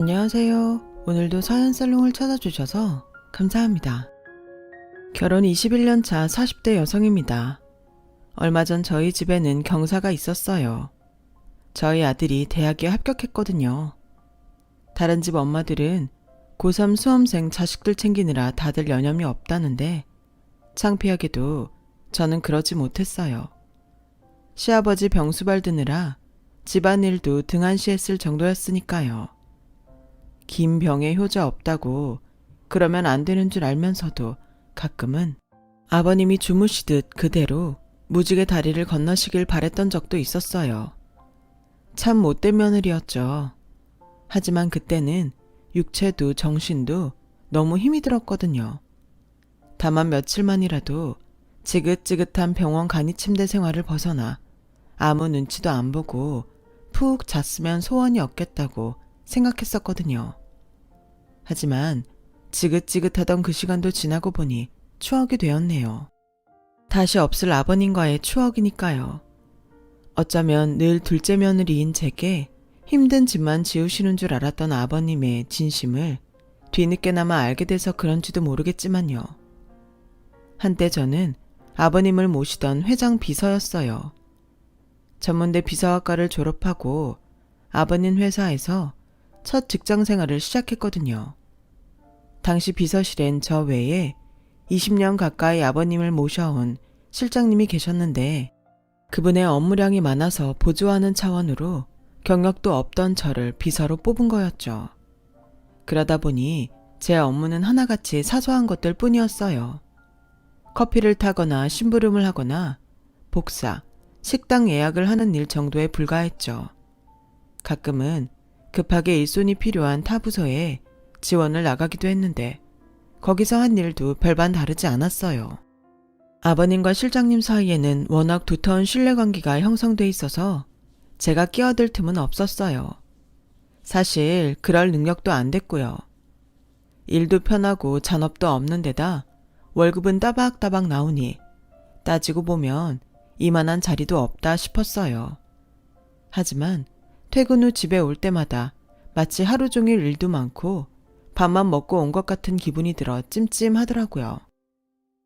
안녕하세요. 오늘도 사연살롱을 찾아주셔서 감사합니다. 결혼 21년 차 40대 여성입니다. 얼마 전 저희 집에는 경사가 있었어요. 저희 아들이 대학에 합격했거든요. 다른 집 엄마들은 고3 수험생 자식들 챙기느라 다들 여념이 없다는데 창피하게도 저는 그러지 못했어요. 시아버지 병수발 드느라 집안일도 등한시했을 정도였으니까요. 긴 병에 효자 없다고 그러면 안 되는 줄 알면서도 가끔은 아버님이 주무시듯 그대로 무지개 다리를 건너시길 바랬던 적도 있었어요. 참 못된 며느리였죠. 하지만 그때는 육체도 정신도 너무 힘이 들었거든요. 다만 며칠만이라도 지긋지긋한 병원 간이 침대 생활을 벗어나 아무 눈치도 안 보고 푹 잤으면 소원이 없겠다고 생각했었거든요. 하지만 지긋지긋하던 그 시간도 지나고 보니 추억이 되었네요. 다시 없을 아버님과의 추억이니까요. 어쩌면 늘 둘째 며느리인 제게 힘든 집만 지우시는 줄 알았던 아버님의 진심을 뒤늦게나마 알게 돼서 그런지도 모르겠지만요. 한때 저는 아버님을 모시던 회장 비서였어요. 전문대 비서학과를 졸업하고 아버님 회사에서 첫 직장 생활을 시작했거든요. 당시 비서실엔 저 외에 20년 가까이 아버님을 모셔온 실장님이 계셨는데 그분의 업무량이 많아서 보조하는 차원으로 경력도 없던 저를 비서로 뽑은 거였죠. 그러다 보니 제 업무는 하나같이 사소한 것들 뿐이었어요. 커피를 타거나 심부름을 하거나 복사, 식당 예약을 하는 일 정도에 불과했죠. 가끔은 급하게 일손이 필요한 타 부서에 지원을 나가기도 했는데 거기서 한 일도 별반 다르지 않았어요. 아버님과 실장님 사이에는 워낙 두터운 신뢰관계가 형성돼 있어서 제가 끼어들 틈은 없었어요. 사실 그럴 능력도 안 됐고요. 일도 편하고 잔업도 없는 데다 월급은 따박따박 나오니 따지고 보면 이만한 자리도 없다 싶었어요. 하지만 퇴근 후 집에 올 때마다 마치 하루 종일 일도 많고 밥만 먹고 온 것 같은 기분이 들어 찜찜하더라고요.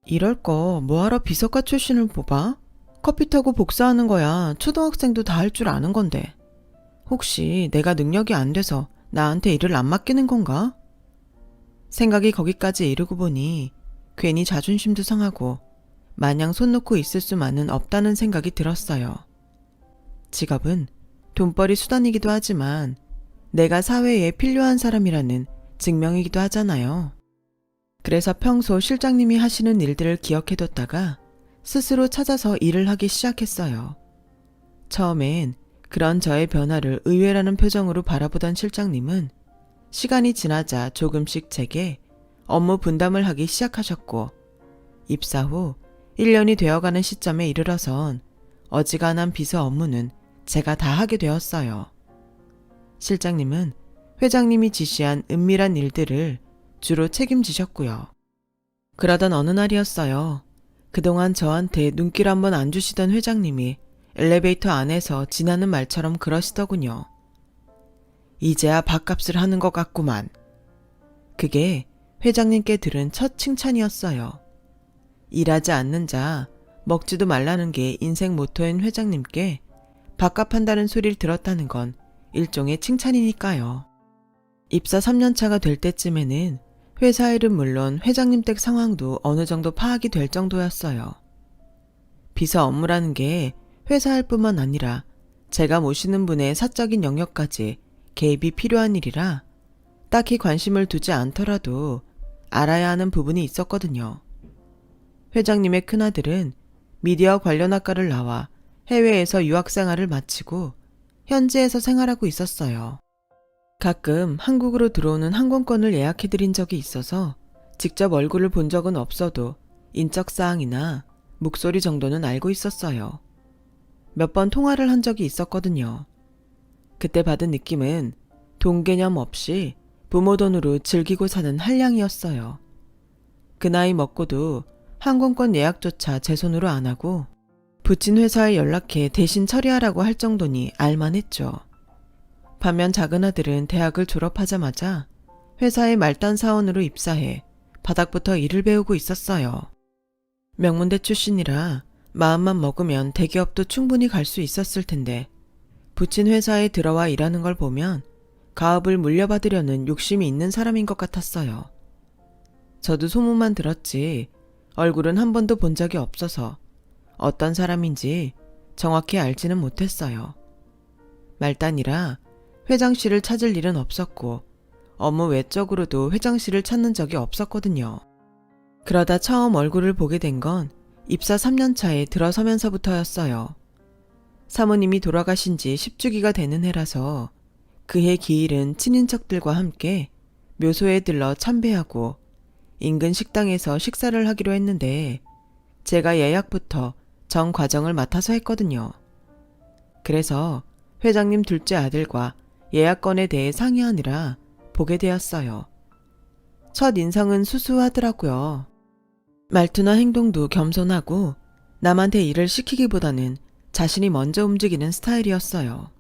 이럴 거 뭐하러 비서과 출신을 뽑아? 커피 타고 복사하는 거야 초등학생도 다 할 줄 아는 건데. 혹시 내가 능력이 안 돼서 나한테 일을 안 맡기는 건가? 생각이 거기까지 이르고 보니 괜히 자존심도 상하고 마냥 손 놓고 있을 수만은 없다는 생각이 들었어요. 직업은 돈벌이 수단이기도 하지만 내가 사회에 필요한 사람이라는 증명이기도 하잖아요. 그래서 평소 실장님이 하시는 일들을 기억해뒀다가 스스로 찾아서 일을 하기 시작했어요. 처음엔 그런 저의 변화를 의외라는 표정으로 바라보던 실장님은 시간이 지나자 조금씩 제게 업무 분담을 하기 시작하셨고 입사 후 1년이 되어가는 시점에 이르러선 어지간한 비서 업무는 제가 다 하게 되었어요. 실장님은 회장님이 지시한 은밀한 일들을 주로 책임지셨고요. 그러던 어느 날이었어요. 그동안 저한테 눈길 한번 안 주시던 회장님이 엘리베이터 안에서 지나는 말처럼 그러시더군요. 이제야 밥값을 하는 것 같구만. 그게 회장님께 들은 첫 칭찬이었어요. 일하지 않는 자 먹지도 말라는 게 인생 모토인 회장님께 밥값한다는 소리를 들었다는 건 일종의 칭찬이니까요. 입사 3년차가 될 때쯤에는 회사 일은 물론 회장님 댁 상황도 어느 정도 파악이 될 정도였어요. 비서 업무라는 게 회사 일 뿐만 아니라 제가 모시는 분의 사적인 영역까지 개입이 필요한 일이라 딱히 관심을 두지 않더라도 알아야 하는 부분이 있었거든요. 회장님의 큰아들은 미디어 관련 학과를 나와 해외에서 유학생활을 마치고 현지에서 생활하고 있었어요. 가끔 한국으로 들어오는 항공권을 예약해드린 적이 있어서 직접 얼굴을 본 적은 없어도 인적사항이나 목소리 정도는 알고 있었어요. 몇 번 통화를 한 적이 있었거든요. 그때 받은 느낌은 돈 개념 없이 부모 돈으로 즐기고 사는 한량이었어요. 그 나이 먹고도 항공권 예약조차 제 손으로 안 하고 부친 회사에 연락해 대신 처리하라고 할 정도니 알만했죠. 반면 작은 아들은 대학을 졸업하자마자 회사의 말단 사원으로 입사해 바닥부터 일을 배우고 있었어요. 명문대 출신이라 마음만 먹으면 대기업도 충분히 갈 수 있었을 텐데 부친 회사에 들어와 일하는 걸 보면 가업을 물려받으려는 욕심이 있는 사람인 것 같았어요. 저도 소문만 들었지 얼굴은 한 번도 본 적이 없어서 어떤 사람인지 정확히 알지는 못했어요. 말단이라 회장실을 찾을 일은 없었고 업무 외적으로도 회장실을 찾는 적이 없었거든요. 그러다 처음 얼굴을 보게 된 건 입사 3년 차에 들어서면서부터였어요. 사모님이 돌아가신 지 10주기가 되는 해라서 그해 기일은 친인척들과 함께 묘소에 들러 참배하고 인근 식당에서 식사를 하기로 했는데 제가 예약부터 전 과정을 맡아서 했거든요. 그래서 회장님 둘째 아들과 예약건에 대해 상의하느라 보게 되었어요. 첫 인상은 수수하더라고요. 말투나 행동도 겸손하고 남한테 일을 시키기보다는 자신이 먼저 움직이는 스타일이었어요.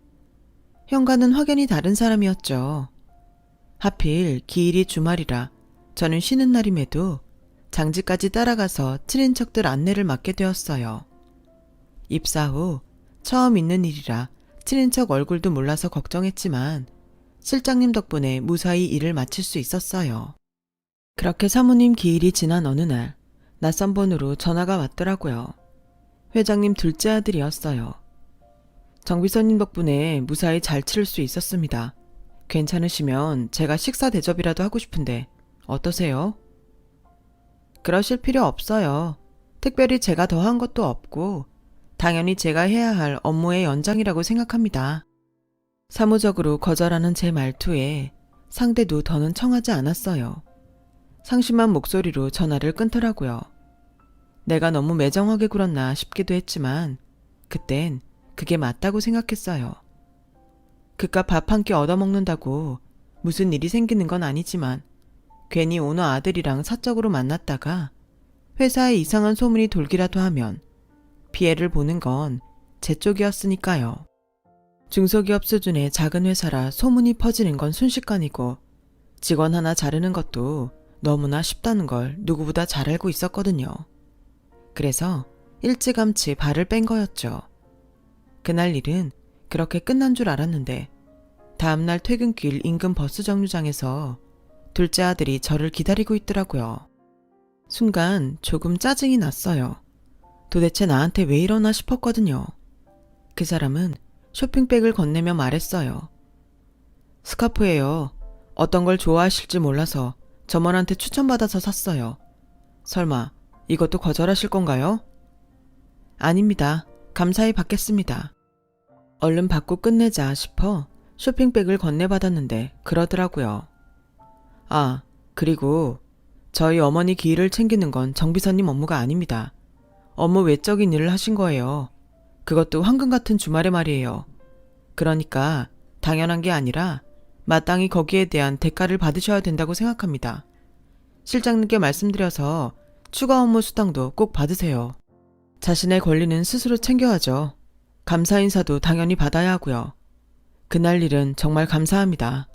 형과는 확연히 다른 사람이었죠. 하필 기일이 주말이라 저는 쉬는 날임에도 장지까지 따라가서 친인척들 안내를 맡게 되었어요. 입사 후 처음 있는 일이라 친인척 얼굴도 몰라서 걱정했지만 실장님 덕분에 무사히 일을 마칠 수 있었어요. 그렇게 사모님 기일이 지난 어느 날 낯선 번호로 전화가 왔더라고요. 회장님 둘째 아들이었어요. 정비서님 덕분에 무사히 잘 치를 수 있었습니다. 괜찮으시면 제가 식사 대접이라도 하고 싶은데 어떠세요? 그러실 필요 없어요. 특별히 제가 더 한 것도 없고 당연히 제가 해야 할 업무의 연장이라고 생각합니다. 사무적으로 거절하는 제 말투에 상대도 더는 청하지 않았어요. 상심한 목소리로 전화를 끊더라고요. 내가 너무 매정하게 굴었나 싶기도 했지만 그땐 그게 맞다고 생각했어요. 그깟 밥 한 끼 얻어먹는다고 무슨 일이 생기는 건 아니지만 괜히 오너 아들이랑 사적으로 만났다가 회사에 이상한 소문이 돌기라도 하면 피해를 보는 건 제 쪽이었으니까요. 중소기업 수준의 작은 회사라 소문이 퍼지는 건 순식간이고 직원 하나 자르는 것도 너무나 쉽다는 걸 누구보다 잘 알고 있었거든요. 그래서 일찌감치 발을 뺀 거였죠. 그날 일은 그렇게 끝난 줄 알았는데 다음날 퇴근길 인근 버스 정류장에서 둘째 아들이 저를 기다리고 있더라고요. 순간 조금 짜증이 났어요. 도대체 나한테 왜 이러나 싶었거든요. 그 사람은 쇼핑백을 건네며 말했어요. 스카프예요. 어떤 걸 좋아하실지 몰라서 점원한테 추천받아서 샀어요. 설마 이것도 거절하실 건가요? 아닙니다. 감사히 받겠습니다. 얼른 받고 끝내자 싶어 쇼핑백을 건네받았는데 그러더라고요. 아, 그리고 저희 어머니 기일을 챙기는 건 정비서님 업무가 아닙니다. 업무 외적인 일을 하신 거예요. 그것도 황금 같은 주말에 말이에요. 그러니까 당연한 게 아니라 마땅히 거기에 대한 대가를 받으셔야 된다고 생각합니다. 실장님께 말씀드려서 추가 업무 수당도 꼭 받으세요. 자신의 권리는 스스로 챙겨야죠. 감사 인사도 당연히 받아야 하고요. 그날 일은 정말 감사합니다.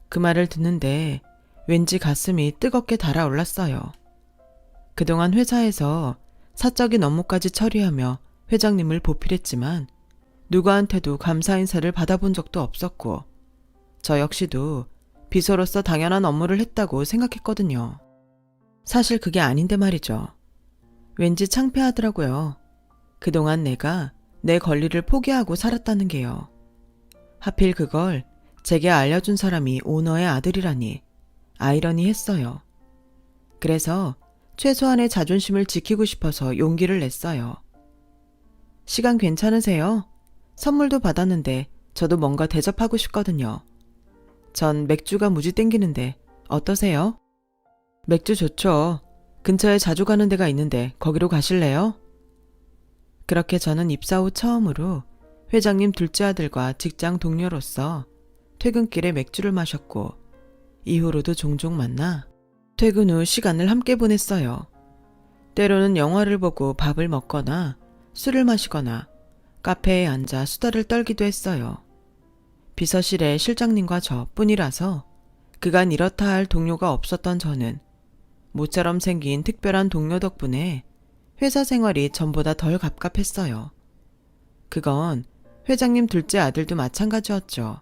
그 말을 듣는데 왠지 가슴이 뜨겁게 달아올랐어요. 그동안 회사에서 사적인 업무까지 처리하며 회장님을 보필했지만 누구한테도 감사 인사를 받아본 적도 없었고 저 역시도 비서로서 당연한 업무를 했다고 생각했거든요. 사실 그게 아닌데 말이죠. 왠지 창피하더라고요. 그동안 내가 내 권리를 포기하고 살았다는 게요. 하필 그걸 제게 알려준 사람이 오너의 아들이라니 아이러니했어요. 그래서 최소한의 자존심을 지키고 싶어서 용기를 냈어요. 시간 괜찮으세요? 선물도 받았는데 저도 뭔가 대접하고 싶거든요. 전 맥주가 무지 땡기는데 어떠세요? 맥주 좋죠. 근처에 자주 가는 데가 있는데 거기로 가실래요? 그렇게 저는 입사 후 처음으로 회장님 둘째 아들과 직장 동료로서 퇴근길에 맥주를 마셨고 이후로도 종종 만나 퇴근 후 시간을 함께 보냈어요. 때로는 영화를 보고 밥을 먹거나 술을 마시거나 카페에 앉아 수다를 떨기도 했어요. 비서실에 실장님과 저 뿐이라서 그간 이렇다 할 동료가 없었던 저는 모처럼 생긴 특별한 동료 덕분에 회사 생활이 전보다 덜 갑갑했어요. 그건 회장님 둘째 아들도 마찬가지였죠.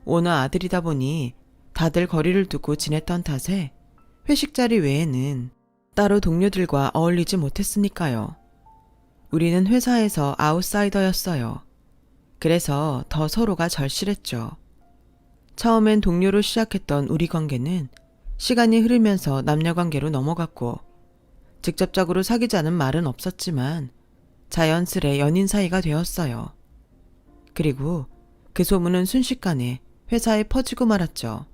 오너 아들이다 보니 다들 거리를 두고 지냈던 탓에 회식 자리 외에는 따로 동료들과 어울리지 못했으니까요. 우리는 회사에서 아웃사이더였어요. 그래서 더 서로가 절실했죠. 처음엔 동료로 시작했던 우리 관계는 시간이 흐르면서 남녀관계로 넘어갔고 직접적으로 사귀자는 말은 없었지만 자연스레 연인 사이가 되었어요. 그리고 그 소문은 순식간에 회사에 퍼지고 말았죠.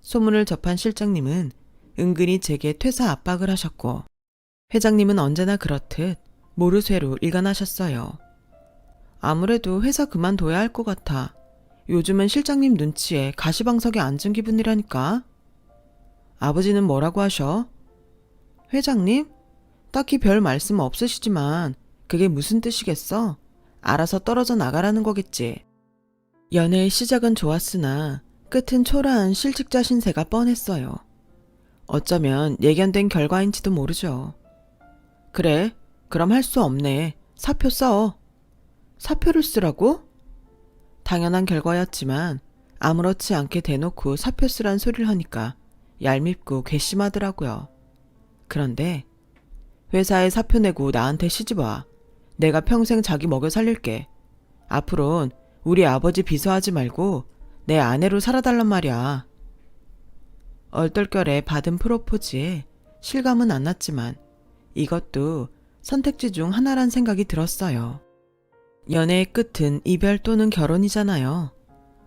소문을 접한 실장님은 은근히 제게 퇴사 압박을 하셨고 회장님은 언제나 그렇듯 모르쇠로 일관하셨어요. 아무래도 회사 그만둬야 할 것 같아. 요즘은 실장님 눈치에 가시방석에 앉은 기분이라니까. 아버지는 뭐라고 하셔? 회장님? 딱히 별 말씀 없으시지만 그게 무슨 뜻이겠어? 알아서 떨어져 나가라는 거겠지. 연애의 시작은 좋았으나 끝은 초라한 실직자 신세가 뻔했어요. 어쩌면 예견된 결과인지도 모르죠. 그래, 그럼 할 수 없네. 사표 써. 사표를 쓰라고? 당연한 결과였지만 아무렇지 않게 대놓고 사표 쓰란 소리를 하니까 얄밉고 괘씸하더라고요. 그런데 회사에 사표 내고 나한테 시집와. 내가 평생 자기 먹여 살릴게. 앞으론 우리 아버지 비서하지 말고 내 아내로 살아달란 말이야. 얼떨결에 받은 프로포즈에 실감은 안 났지만 이것도 선택지 중 하나란 생각이 들었어요. 연애의 끝은 이별 또는 결혼이잖아요.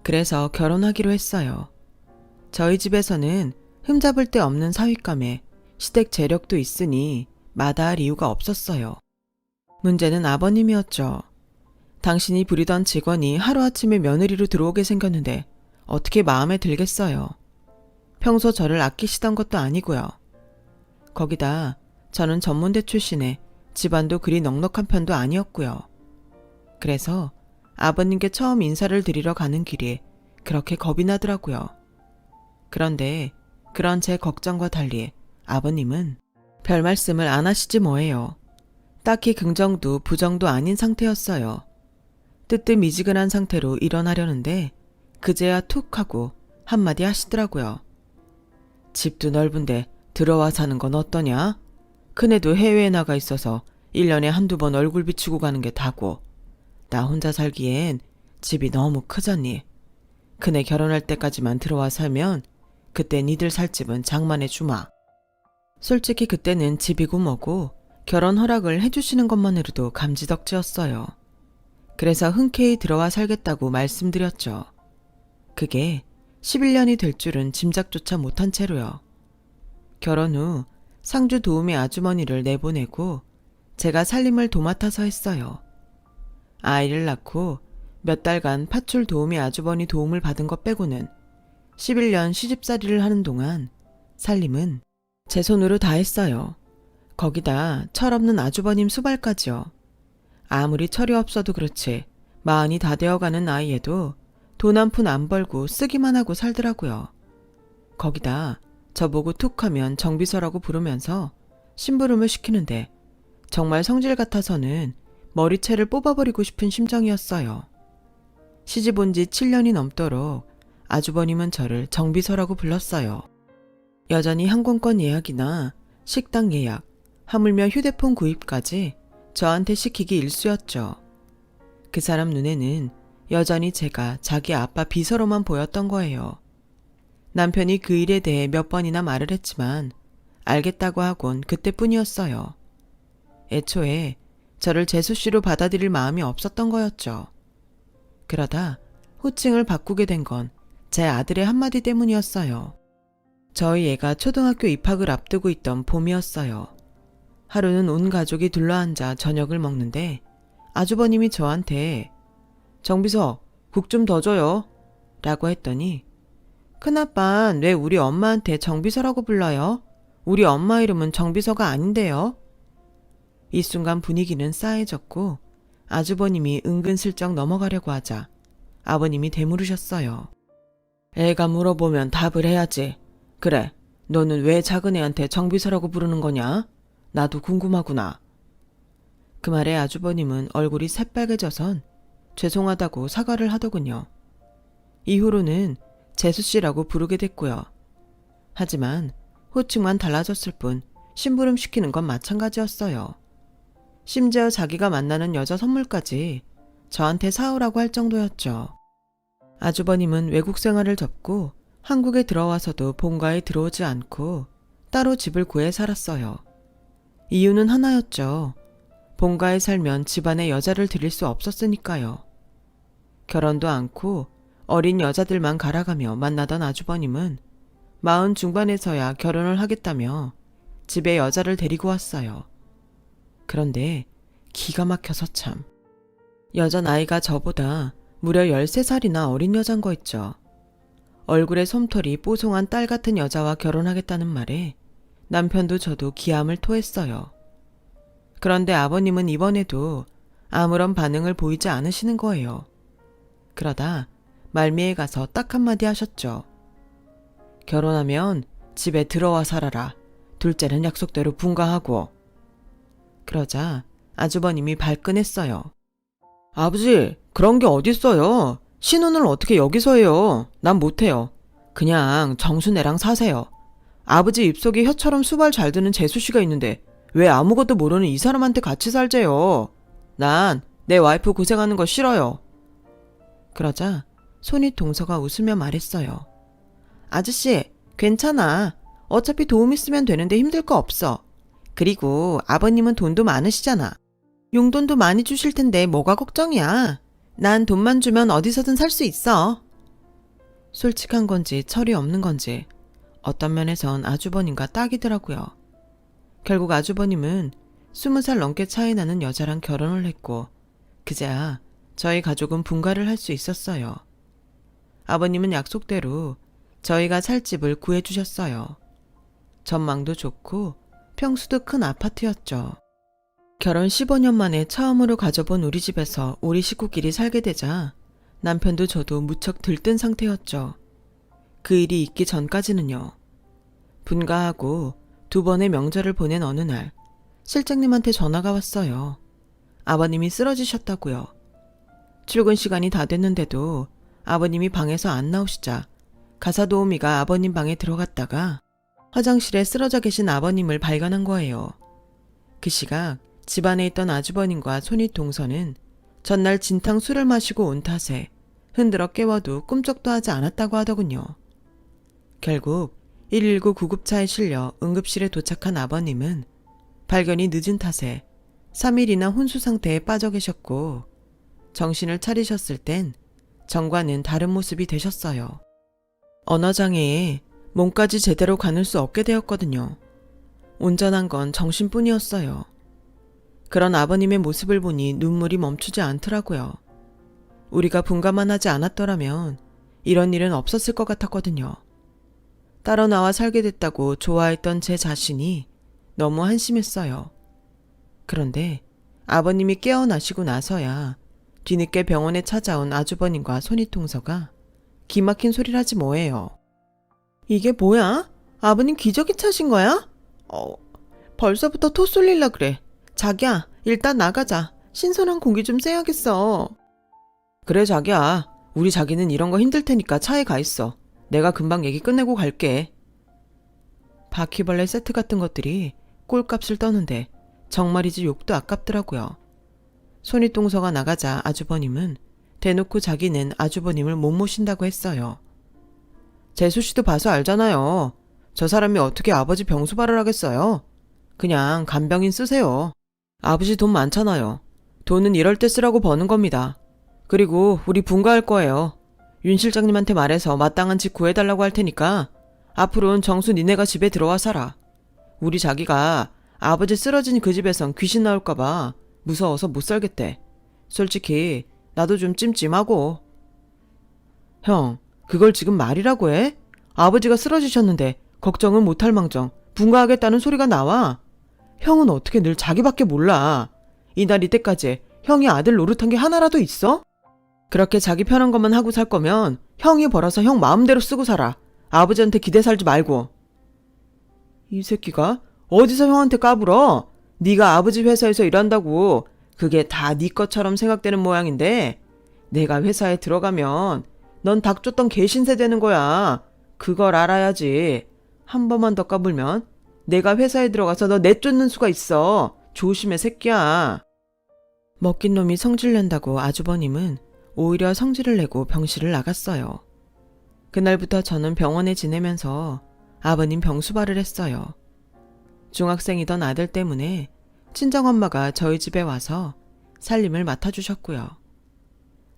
그래서 결혼하기로 했어요. 저희 집에서는 흠잡을 데 없는 사윗감에 시댁 재력도 있으니 마다할 이유가 없었어요. 문제는 아버님이었죠. 당신이 부리던 직원이 하루아침에 며느리로 들어오게 생겼는데 어떻게 마음에 들겠어요. 평소 저를 아끼시던 것도 아니고요. 거기다 저는 전문대 출신에 집안도 그리 넉넉한 편도 아니었고요. 그래서 아버님께 처음 인사를 드리러 가는 길이 그렇게 겁이 나더라고요. 그런데 그런 제 걱정과 달리 아버님은 별 말씀을 안 하시지 뭐예요. 딱히 긍정도 부정도 아닌 상태였어요. 뜨뜻미지근한 상태로 일어나려는데 그제야 툭 하고 한마디 하시더라고요. 집도 넓은데 들어와 사는 건 어떠냐? 큰애도 해외에 나가 있어서 1년에 한두 번 얼굴 비추고 가는 게 다고. 나 혼자 살기엔 집이 너무 크잖니. 큰애 결혼할 때까지만 들어와 살면 그때 니들 살 집은 장만해 주마. 솔직히 그때는 집이고 뭐고 결혼 허락을 해주시는 것만으로도 감지덕지였어요. 그래서 흔쾌히 들어와 살겠다고 말씀드렸죠. 그게 11년이 될 줄은 짐작조차 못한 채로요. 결혼 후 상주 도우미 아주머니를 내보내고 제가 살림을 도맡아서 했어요. 아이를 낳고 몇 달간 파출 도우미 아주버니 도움을 받은 것 빼고는 11년 시집살이를 하는 동안 살림은 제 손으로 다 했어요. 거기다 철없는 아주버님 수발까지요. 아무리 철이 없어도 그렇지 마흔이 다 되어가는 나이에도 돈 한 푼 안 벌고 쓰기만 하고 살더라고요. 거기다 저보고 툭하면 정비서라고 부르면서 심부름을 시키는데 정말 성질 같아서는 머리채를 뽑아버리고 싶은 심정이었어요. 시집 온 지 7년이 넘도록 아주버님은 저를 정비서라고 불렀어요. 여전히 항공권 예약이나 식당 예약, 하물며 휴대폰 구입까지 저한테 시키기 일쑤였죠. 그 사람 눈에는 여전히 제가 자기 아빠 비서로만 보였던 거예요. 남편이 그 일에 대해 몇 번이나 말을 했지만 알겠다고 하곤 그때뿐이었어요. 애초에 저를 재수씨로 받아들일 마음이 없었던 거였죠. 그러다 호칭을 바꾸게 된 건 제 아들의 한마디 때문이었어요. 저희 애가 초등학교 입학을 앞두고 있던 봄이었어요. 하루는 온 가족이 둘러앉아 저녁을 먹는데 아주버님이 저한테 정비서 국 좀 더 줘요 라고 했더니 큰아빤 왜 우리 엄마한테 정비서라고 불러요? 우리 엄마 이름은 정비서가 아닌데요. 이 순간 분위기는 싸해졌고 아주버님이 은근슬쩍 넘어가려고 하자 아버님이 되물으셨어요. 애가 물어보면 답을 해야지. 그래, 너는 왜 작은 애한테 정비서라고 부르는 거냐? 나도 궁금하구나. 그 말에 아주버님은 얼굴이 새빨개져선 죄송하다고 사과를 하더군요. 이후로는 재수씨라고 부르게 됐고요. 하지만 호칭만 달라졌을 뿐 심부름 시키는 건 마찬가지였어요. 심지어 자기가 만나는 여자 선물까지 저한테 사오라고 할 정도였죠. 아주버님은 외국 생활을 접고 한국에 들어와서도 본가에 들어오지 않고 따로 집을 구해 살았어요. 이유는 하나였죠. 본가에 살면 집안에 여자를 들일 수 없었으니까요. 결혼도 않고 어린 여자들만 갈아가며 만나던 아주버님은 40 중반에서야 결혼을 하겠다며 집에 여자를 데리고 왔어요. 그런데 기가 막혀서 참. 여자 나이가 저보다 무려 13살이나 어린 여잔 거 있죠. 얼굴에 솜털이 뽀송한 딸 같은 여자와 결혼하겠다는 말에 남편도 저도 기함을 토했어요. 그런데 아버님은 이번에도 아무런 반응을 보이지 않으시는 거예요. 그러다 말미에 가서 딱 한마디 하셨죠. 결혼하면 집에 들어와 살아라. 둘째는 약속대로 분가하고. 그러자 아주버님이 발끈했어요. 아버지, 그런 게 어딨어요. 신혼을 어떻게 여기서 해요. 난 못해요. 그냥 정순애랑 사세요. 아버지 입속에 혀처럼 수발 잘 드는 재수씨가 있는데 왜 아무것도 모르는 이 사람한테 같이 살재요. 난 내 와이프 고생하는 거 싫어요. 그러자 손이 동서가 웃으며 말했어요. 아저씨, 괜찮아. 어차피 도움 있으면 되는데 힘들 거 없어. 그리고 아버님은 돈도 많으시잖아. 용돈도 많이 주실 텐데 뭐가 걱정이야. 난 돈만 주면 어디서든 살 수 있어. 솔직한 건지 철이 없는 건지 어떤 면에선 아주버님과 딱이더라고요. 결국 아주버님은 20살 넘게 차이 나는 여자랑 결혼을 했고 그제야 저희 가족은 분가를 할 수 있었어요. 아버님은 약속대로 저희가 살 집을 구해주셨어요. 전망도 좋고 평수도 큰 아파트였죠. 결혼 15년 만에 처음으로 가져본 우리 집에서 우리 식구끼리 살게 되자 남편도 저도 무척 들뜬 상태였죠. 그 일이 있기 전까지는요. 분가하고 2번의 명절을 보낸 어느 날 실장님한테 전화가 왔어요. 아버님이 쓰러지셨다고요. 출근 시간이 다 됐는데도 아버님이 방에서 안 나오시자 가사도우미가 아버님 방에 들어갔다가 화장실에 쓰러져 계신 아버님을 발견한 거예요. 그 시각 집안에 있던 아주버님과 손윗 동서는 전날 진탕 술을 마시고 온 탓에 흔들어 깨워도 꿈쩍도 하지 않았다고 하더군요. 결국 119 구급차에 실려 응급실에 도착한 아버님은 발견이 늦은 탓에 3일이나 혼수 상태에 빠져 계셨고 정신을 차리셨을 땐 전과는 다른 모습이 되셨어요. 언어장애에 몸까지 제대로 가눌 수 없게 되었거든요. 온전한 건 정신뿐이었어요. 그런 아버님의 모습을 보니 눈물이 멈추지 않더라고요. 우리가 분가만 하지 않았더라면 이런 일은 없었을 것 같았거든요. 따로 나와 살게 됐다고 좋아했던 제 자신이 너무 한심했어요. 그런데 아버님이 깨어나시고 나서야 뒤늦게 병원에 찾아온 아주버님과 손윗동서가 기막힌 소리를 하지 뭐예요. 이게 뭐야? 아버님 기저귀 차신 거야? 벌써부터 토 쏠릴라 그래. 자기야, 일단 나가자. 신선한 공기 좀 쐬야겠어. 그래 자기야. 우리 자기는 이런 거 힘들 테니까 차에 가 있어. 내가 금방 얘기 끝내고 갈게. 바퀴벌레 세트 같은 것들이 꼴값을 떠는데 정말이지 욕도 아깝더라고요. 손윗동서가 나가자 아주버님은 대놓고 자기는 아주버님을 못 모신다고 했어요. 재수씨도 봐서 알잖아요. 저 사람이 어떻게 아버지 병수발을 하겠어요. 그냥 간병인 쓰세요. 아버지 돈 많잖아요. 돈은 이럴 때 쓰라고 버는 겁니다. 그리고 우리 분가할 거예요. 윤 실장님한테 말해서 마땅한 집 구해달라고 할 테니까 앞으로는 정수 니네가 집에 들어와 살아. 우리 자기가 아버지 쓰러진 그 집에선 귀신 나올까봐 무서워서 못 살겠대. 솔직히 나도 좀 찜찜하고. 형, 그걸 지금 말이라고 해? 아버지가 쓰러지셨는데 걱정은 못할 망정 분가하겠다는 소리가 나와. 형은 어떻게 늘 자기밖에 몰라. 이날 이때까지 형이 아들 노릇한 게 하나라도 있어? 그렇게 자기 편한 것만 하고 살 거면 형이 벌어서 형 마음대로 쓰고 살아. 아버지한테 기대 살지 말고. 이 새끼가 어디서 형한테 까불어? 네가 아버지 회사에서 일한다고 그게 다 네 것처럼 생각되는 모양인데 내가 회사에 들어가면 넌 닭 쫓던 개신세 되는 거야. 그걸 알아야지. 한 번만 더 까불면 내가 회사에 들어가서 너 내쫓는 수가 있어. 조심해 새끼야. 먹긴 놈이 성질 낸다고 아주버님은 오히려 성질을 내고 병실을 나갔어요. 그날부터 저는 병원에 지내면서 아버님 병수발을 했어요. 중학생이던 아들 때문에 친정엄마가 저희 집에 와서 살림을 맡아주셨고요.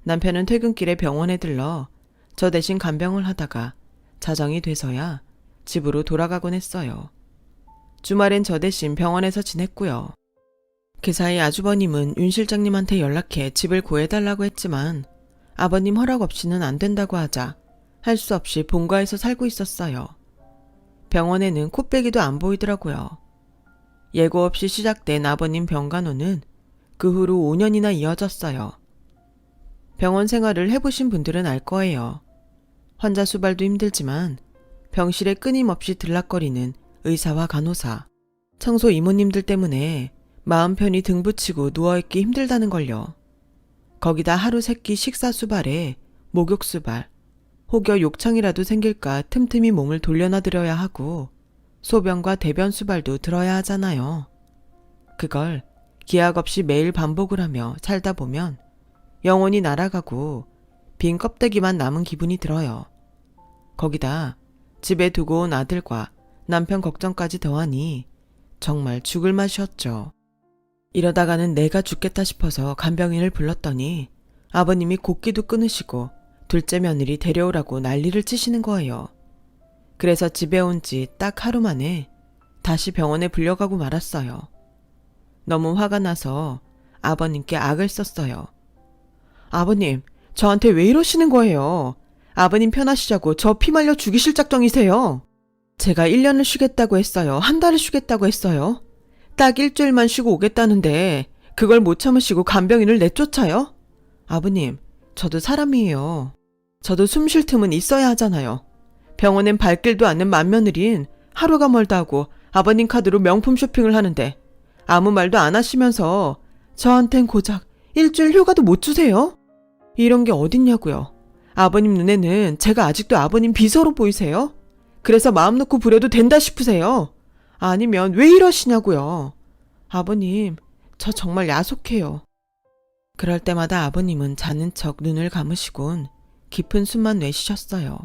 남편은 퇴근길에 병원에 들러 저 대신 간병을 하다가 자정이 돼서야 집으로 돌아가곤 했어요. 주말엔 저 대신 병원에서 지냈고요. 그 사이 아주버님은 윤 실장님한테 연락해 집을 구해달라고 했지만 아버님 허락 없이는 안 된다고 하자 할 수 없이 본가에서 살고 있었어요. 병원에는 코빼기도 안 보이더라고요. 예고 없이 시작된 아버님 병간호는 그 후로 5년이나 이어졌어요. 병원 생활을 해보신 분들은 알 거예요. 환자 수발도 힘들지만 병실에 끊임없이 들락거리는 의사와 간호사, 청소 이모님들 때문에 마음 편히 등 붙이고 누워있기 힘들다는 걸요. 거기다 하루 세끼 식사 수발에 목욕 수발, 혹여 욕창이라도 생길까 틈틈이 몸을 돌려놔드려야 하고 소변과 대변 수발도 들어야 하잖아요. 그걸 기약 없이 매일 반복을 하며 살다 보면 영혼이 날아가고 빈 껍데기만 남은 기분이 들어요. 거기다 집에 두고 온 아들과 남편 걱정까지 더하니 정말 죽을 맛이었죠. 이러다가는 내가 죽겠다 싶어서 간병인을 불렀더니 아버님이 곡기도 끊으시고 둘째 며느리 데려오라고 난리를 치시는 거예요. 그래서 집에 온 지 딱 하루 만에 다시 병원에 불려가고 말았어요. 너무 화가 나서 아버님께 악을 썼어요. 아버님, 저한테 왜 이러시는 거예요? 아버님 편하시자고 저 피 말려 죽이실 작정이세요? 제가 1년을 쉬겠다고 했어요. 한 달을 쉬겠다고 했어요. 딱 일주일만 쉬고 오겠다는데 그걸 못 참으시고 간병인을 내쫓아요? 아버님, 저도 사람이에요. 저도 숨 쉴 틈은 있어야 하잖아요. 병원엔 발길도 않는 맏며느리인 하루가 멀다 하고 아버님 카드로 명품 쇼핑을 하는데 아무 말도 안 하시면서 저한텐 고작 일주일 휴가도 못 주세요? 이런 게 어딨냐고요. 아버님 눈에는 제가 아직도 아버님 비서로 보이세요? 그래서 마음 놓고 부려도 된다 싶으세요? 아니면 왜 이러시냐고요. 아버님, 저 정말 야속해요. 그럴 때마다 아버님은 자는 척 눈을 감으시곤 깊은 숨만 내쉬셨어요.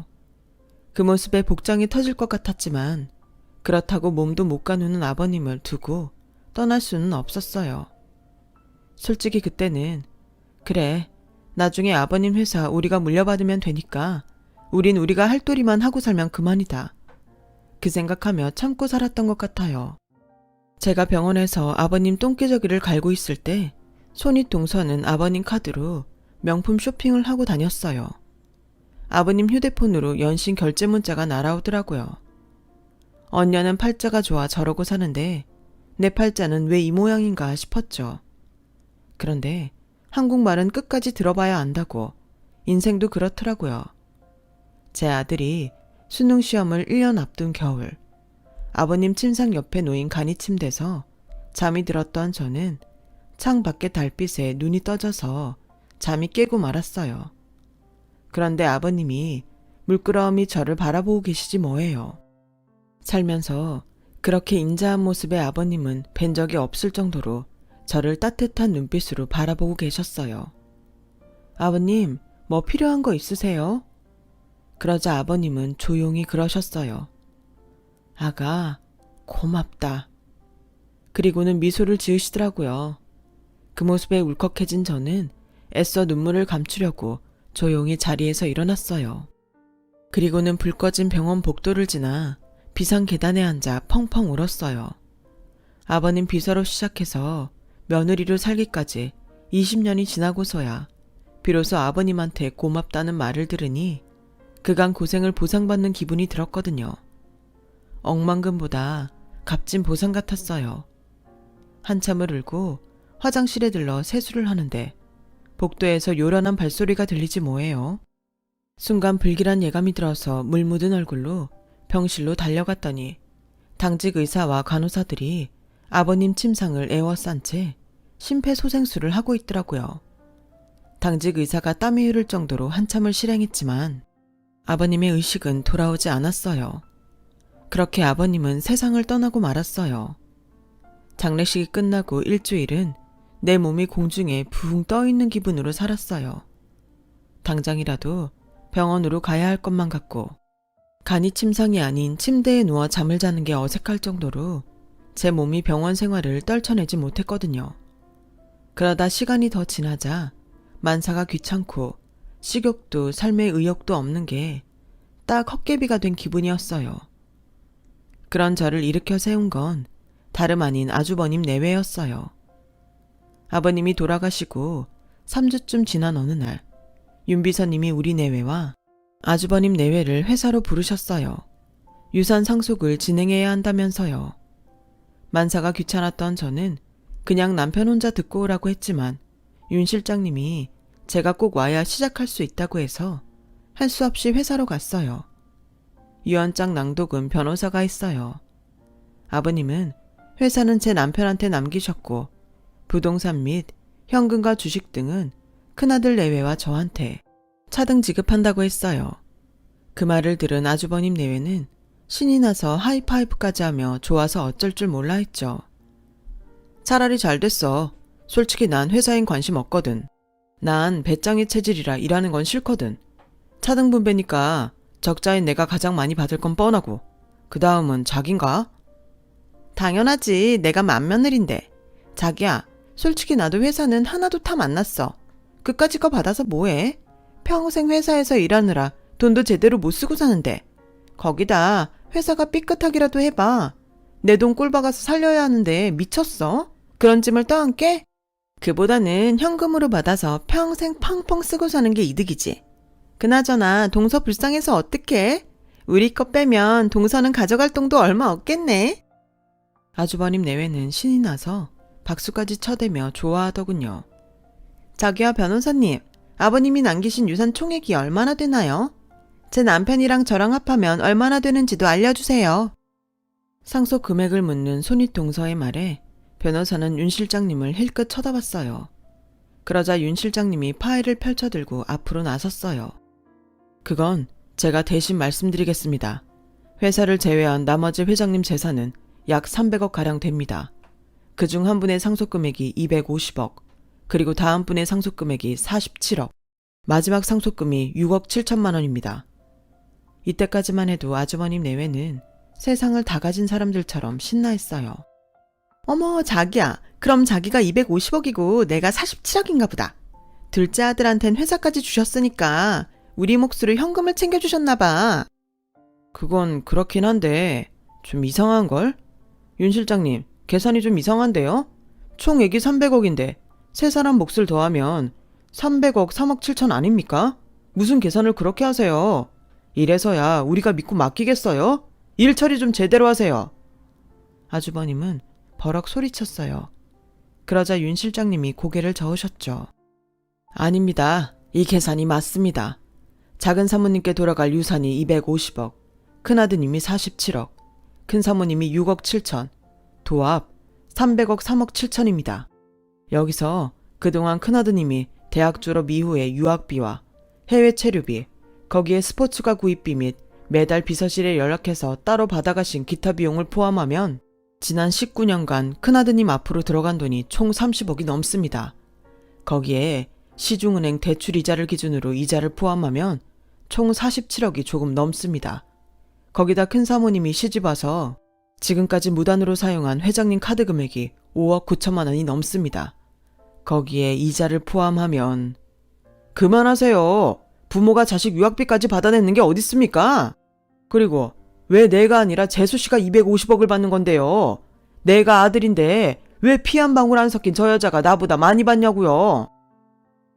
그 모습에 복장이 터질 것 같았지만 그렇다고 몸도 못 가누는 아버님을 두고 떠날 수는 없었어요. 솔직히 그때는 그래, 나중에 아버님 회사 우리가 물려받으면 되니까 우린 우리가 할 도리만 하고 살면 그만이다. 그 생각하며 참고 살았던 것 같아요. 제가 병원에서 아버님 똥기저귀를 갈고 있을 때 손윗 동서는 아버님 카드로 명품 쇼핑을 하고 다녔어요. 아버님 휴대폰으로 연신 결제 문자가 날아오더라고요. 언녀는 팔자가 좋아 저러고 사는데 내 팔자는 왜 이 모양인가 싶었죠. 그런데 한국말은 끝까지 들어봐야 안다고 인생도 그렇더라고요. 제 아들이 수능 시험을 1년 앞둔 겨울 아버님 침상 옆에 놓인 간이 침대에서 잠이 들었던 저는 창 밖의 달빛에 눈이 떠져서 잠이 깨고 말았어요. 그런데 아버님이 물끄러미 저를 바라보고 계시지 뭐예요. 살면서 그렇게 인자한 모습의 아버님은 뵌 적이 없을 정도로 저를 따뜻한 눈빛으로 바라보고 계셨어요. 아버님, 뭐 필요한 거 있으세요? 그러자 아버님은 조용히 그러셨어요. 아가, 고맙다. 그리고는 미소를 지으시더라고요. 그 모습에 울컥해진 저는 애써 눈물을 감추려고 조용히 자리에서 일어났어요. 그리고는 불 꺼진 병원 복도를 지나 비상 계단에 앉아 펑펑 울었어요. 아버님 비서로 시작해서 며느리로 살기까지 20년이 지나고서야 비로소 아버님한테 고맙다는 말을 들으니 그간 고생을 보상받는 기분이 들었거든요. 억만금보다 값진 보상 같았어요. 한참을 울고 화장실에 들러 세수를 하는데 복도에서 요란한 발소리가 들리지 뭐예요. 순간 불길한 예감이 들어서 물 묻은 얼굴로 병실로 달려갔더니 당직 의사와 간호사들이 아버님 침상을 에워싼 채 심폐소생술을 하고 있더라고요. 당직 의사가 땀이 흐를 정도로 한참을 실행했지만 아버님의 의식은 돌아오지 않았어요. 그렇게 아버님은 세상을 떠나고 말았어요. 장례식이 끝나고 일주일은 내 몸이 공중에 붕 떠있는 기분으로 살았어요. 당장이라도 병원으로 가야 할 것만 같고 간이 침상이 아닌 침대에 누워 잠을 자는 게 어색할 정도로 제 몸이 병원 생활을 떨쳐내지 못했거든요. 그러다 시간이 더 지나자 만사가 귀찮고 식욕도 삶의 의욕도 없는 게 딱 헛개비가 된 기분이었어요. 그런 저를 일으켜 세운 건 다름 아닌 아주버님 내외였어요. 아버님이 돌아가시고 3주쯤 지난 어느 날 윤비서님이 우리 내외와 아주버님 내외를 회사로 부르셨어요. 유산 상속을 진행해야 한다면서요. 만사가 귀찮았던 저는 그냥 남편 혼자 듣고 오라고 했지만 윤 실장님이 제가 꼭 와야 시작할 수 있다고 해서 할 수 없이 회사로 갔어요. 유언장 낭독은 변호사가 했어요. 아버님은 회사는 제 남편한테 남기셨고 부동산 및 현금과 주식 등은 큰아들 내외와 저한테 차등 지급한다고 했어요. 그 말을 들은 아주버님 내외는 신이 나서 하이파이브까지 하며 좋아서 어쩔 줄 몰라 했죠. 차라리 잘 됐어. 솔직히 난 회사엔 관심 없거든. 난 배짱이 체질이라 일하는 건 싫거든. 차등 분배니까 적자인 내가 가장 많이 받을 건 뻔하고 그 다음은 자긴가? 당연하지. 내가 맏며느린데. 자기야, 솔직히 나도 회사는 하나도 탐 안 났어. 그까짓 거 받아서 뭐해? 평생 회사에서 일하느라 돈도 제대로 못 쓰고 사는데. 거기다 회사가 삐끗하기라도 해봐. 내 돈 꼴박아서 살려야 하는데 미쳤어? 그런 짐을 떠안게? 그보다는 현금으로 받아서 평생 펑펑 쓰고 사는 게 이득이지. 그나저나 동서 불쌍해서 어떡해? 우리 거 빼면 동서는 가져갈 돈도 얼마 없겠네. 아주버님 내외는 신이 나서 박수까지 쳐대며 좋아하더군요. 저기요 변호사님, 아버님이 남기신 유산 총액이 얼마나 되나요? 제 남편이랑 저랑 합하면 얼마나 되는지도 알려주세요. 상속 금액을 묻는 손윗 동서의 말에 변호사는 윤 실장님을 힐끗 쳐다봤어요. 그러자 윤 실장님이 파일을 펼쳐들고 앞으로 나섰어요. 그건 제가 대신 말씀드리겠습니다. 회사를 제외한 나머지 회장님 재산은 약 300억가량 됩니다. 그중 한 분의 상속금액이 250억, 그리고 다음 분의 상속금액이 47억, 마지막 상속금이 6억 7천만 원입니다. 이때까지만 해도 아주버님 내외는 세상을 다 가진 사람들처럼 신나했어요. 어머 자기야, 그럼 자기가 250억이고 내가 47억인가 보다. 둘째 아들한텐 회사까지 주셨으니까 우리 몫으로 현금을 챙겨주셨나 봐. 그건 그렇긴 한데 좀 이상한걸? 윤 실장님, 계산이 좀 이상한데요? 총액이 300억인데 세 사람 몫을 더하면 300억 3억 7천 아닙니까? 무슨 계산을 그렇게 하세요? 이래서야 우리가 믿고 맡기겠어요? 일 처리 좀 제대로 하세요. 아주버님은 버럭 소리쳤어요. 그러자 윤 실장님이 고개를 저으셨죠. 아닙니다. 이 계산이 맞습니다. 작은 사모님께 돌아갈 유산이 250억, 큰아드님이 47억, 큰 사모님이 6억 7천, 도합 300억 3억 7천입니다. 여기서 그동안 큰아드님이 대학 졸업 이후의 유학비와 해외 체류비, 거기에 스포츠카 구입비 및 매달 비서실에 연락해서 따로 받아가신 기타 비용을 포함하면 지난 19년간 큰아드님 앞으로 들어간 돈이 총 30억이 넘습니다. 거기에 시중은행 대출이자를 기준으로 이자를 포함하면 총 47억이 조금 넘습니다. 거기다 큰 사모님이 시집와서 지금까지 무단으로 사용한 회장님 카드 금액이 5억 9천만 원이 넘습니다. 거기에 이자를 포함하면 그만하세요. 부모가 자식 유학비까지 받아내는 게 어딨습니까? 그리고 왜 내가 아니라 재수 씨가 250억을 받는 건데요? 내가 아들인데 왜 피 한 방울 안 섞인 저 여자가 나보다 많이 받냐고요?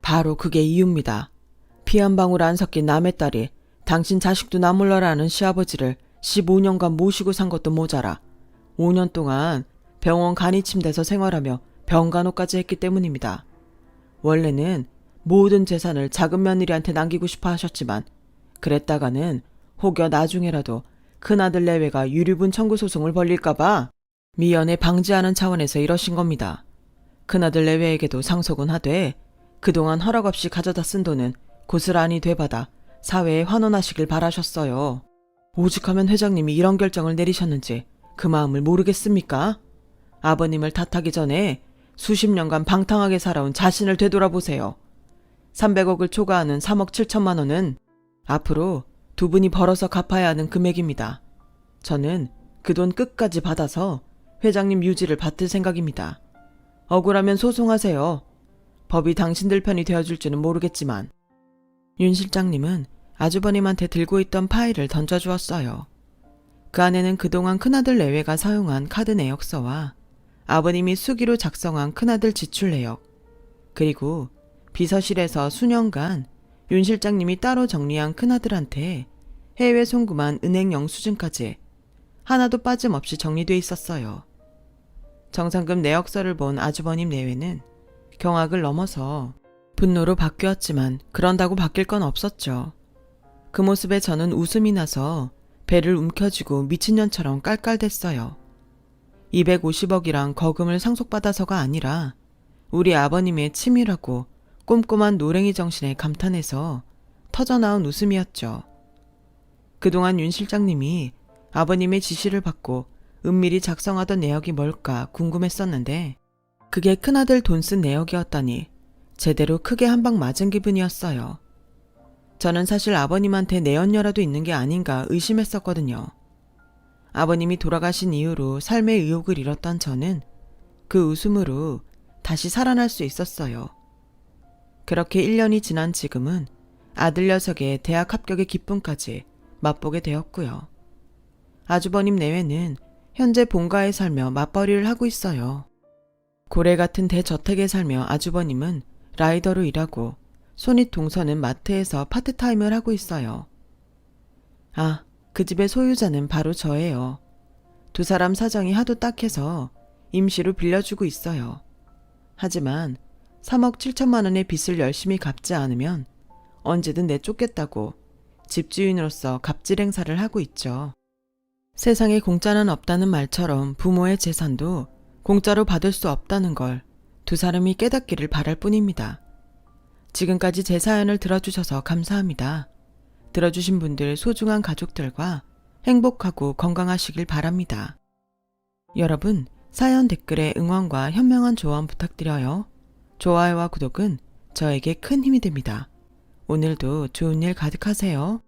바로 그게 이유입니다. 피 한 방울 안 섞인 남의 딸이 당신 자식도 나 몰라라는 시아버지를 15년간 모시고 산 것도 모자라 5년 동안 병원 간이 침대에서 생활하며 병간호까지 했기 때문입니다. 원래는 모든 재산을 작은 며느리한테 남기고 싶어 하셨지만 그랬다가는 혹여 나중에라도 큰아들 내외가 유류분 청구 소송을 벌릴까봐 미연에 방지하는 차원에서 이러신 겁니다. 큰아들 내외에게도 상속은 하되 그동안 허락 없이 가져다 쓴 돈은 고스란히 되받아 사회에 환원하시길 바라셨어요. 오죽하면 회장님이 이런 결정을 내리셨는지 그 마음을 모르겠습니까? 아버님을 탓하기 전에 수십 년간 방탕하게 살아온 자신을 되돌아보세요. 300억을 초과하는 3억 7천만 원은 앞으로 두 분이 벌어서 갚아야 하는 금액입니다. 저는 그 돈 끝까지 받아서 회장님 유지를 받을 생각입니다. 억울하면 소송하세요. 법이 당신들 편이 되어줄지는 모르겠지만. 윤 실장님은 아주버님한테 들고 있던 파일을 던져주었어요. 그 안에는 그동안 큰아들 내외가 사용한 카드 내역서와 아버님이 수기로 작성한 큰아들 지출 내역, 그리고 비서실에서 수년간 윤 실장님이 따로 정리한 큰아들한테 해외 송금한 은행 영수증까지 하나도 빠짐없이 정리돼 있었어요. 정상금 내역서를 본 아주버님 내외는 경악을 넘어서 분노로 바뀌었지만 그런다고 바뀔 건 없었죠. 그 모습에 저는 웃음이 나서 배를 움켜쥐고 미친년처럼 깔깔댔어요. 250억이랑 거금을 상속받아서가 아니라 우리 아버님의 치밀하고 꼼꼼한 노랭이 정신에 감탄해서 터져나온 웃음이었죠. 그동안 윤 실장님이 아버님의 지시를 받고 은밀히 작성하던 내역이 뭘까 궁금했었는데 그게 큰아들 돈 쓴 내역이었다니 제대로 크게 한 방 맞은 기분이었어요. 저는 사실 아버님한테 내연녀라도 있는 게 아닌가 의심했었거든요. 아버님이 돌아가신 이후로 삶의 의욕을 잃었던 저는 그 웃음으로 다시 살아날 수 있었어요. 그렇게 1년이 지난 지금은 아들 녀석의 대학 합격의 기쁨까지 맛보게 되었고요. 아주버님 내외는 현재 본가에 살며 맞벌이를 하고 있어요. 고래 같은 대저택에 살며 아주버님은 라이더로 일하고 손윗 동서는 마트에서 파트타임을 하고 있어요. 아, 그 집의 소유자는 바로 저예요. 두 사람 사정이 하도 딱해서 임시로 빌려주고 있어요. 하지만 3억 7천만 원의 빚을 열심히 갚지 않으면 언제든 내쫓겠다고 집주인으로서 갑질 행사를 하고 있죠. 세상에 공짜는 없다는 말처럼 부모의 재산도 공짜로 받을 수 없다는 걸 두 사람이 깨닫기를 바랄 뿐입니다. 지금까지 제 사연을 들어주셔서 감사합니다. 들어주신 분들 소중한 가족들과 행복하고 건강하시길 바랍니다. 여러분, 사연 댓글에 응원과 현명한 조언 부탁드려요. 좋아요와 구독은 저에게 큰 힘이 됩니다. 오늘도 좋은 일 가득하세요.